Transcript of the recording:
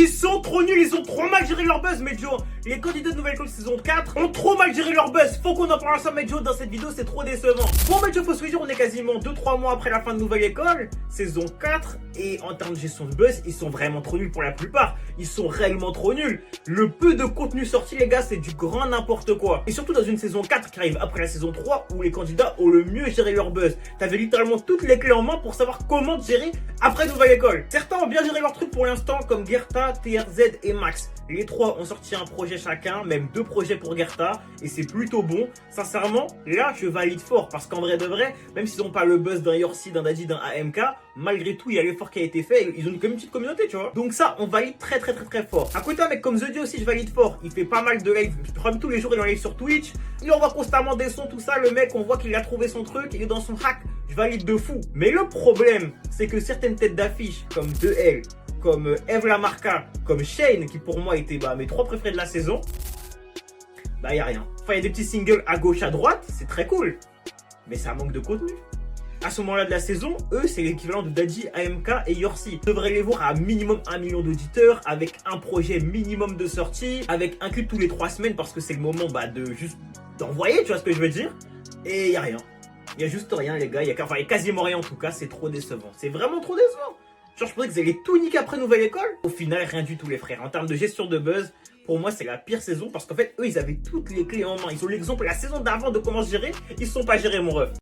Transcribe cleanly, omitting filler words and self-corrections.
Ils sont trop nuls, ils ont trop mal géré leur buzz, Medjo. Les candidats de Nouvelle École saison 4 ont trop mal géré leur buzz. Faut qu'on en parle ensemble, Medjo, dans cette vidéo, c'est trop décevant. Bon, Medjo, faut se dire, on est quasiment 2-3 mois après la fin de Nouvelle École, saison 4, et en termes de gestion de buzz, ils sont vraiment trop nuls pour la plupart. Ils sont réellement trop nuls. Le peu de contenu sorti, les gars, c'est du grand n'importe quoi. Et surtout dans une saison 4 qui arrive après la saison 3, où les candidats ont le mieux géré leur buzz. T'avais littéralement toutes les clés en main pour savoir comment gérer après Nouvelle École. Certains ont bien géré leur truc pour l'instant, comme Gerta, TRZ et Max. Les trois ont sorti un projet chacun, même 2 projets pour Gerta, et c'est plutôt bon. Sincèrement, là, je valide fort, parce qu'en vrai de vrai, même s'ils n'ont pas le buzz d'un Yorsi, d'un Daddy, d'un AMK, malgré tout, il y a l'effort qui a été fait, et ils ont quand même une petite communauté, tu vois. Donc ça, on valide très fort. À côté, un mec comme The Dio aussi, je valide fort. Il fait pas mal de live, comme tous les jours, il est en live sur Twitch. Il envoie constamment des sons, tout ça. Le mec, on voit qu'il a trouvé son truc, il est dans son hack. Je valide de fou. Mais le problème, c'est que certaines têtes d'affiche, comme 2L, comme Eve Lamarca, comme Shane, qui pour moi étaient mes 3 préférés de la saison, y a rien. Enfin, il y a des petits singles à gauche, à droite, c'est très cool. Mais ça manque de contenu. À ce moment-là de la saison, eux, c'est l'équivalent de Daddy, AMK et Yorsi. Ils devraient les voir à minimum 1 million d'auditeurs, avec un projet minimum de sortie, avec un clip tous les 3 semaines, parce que c'est le moment de juste d'envoyer, tu vois ce que je veux dire. Et il y a rien. Il y a juste rien, les gars. Il y a quasiment rien en tout cas. C'est trop décevant. C'est vraiment trop décevant. Genre, je pensais qu'ils allaient tout niquer après Nouvelle École. Au final, rien du tout, les frères. En termes de gestion de buzz, pour moi, c'est la pire saison parce qu'en fait, eux, ils avaient toutes les clés en main. Ils ont l'exemple la saison d'avant de comment se gérer. Ils ne sont pas gérés, mon ref.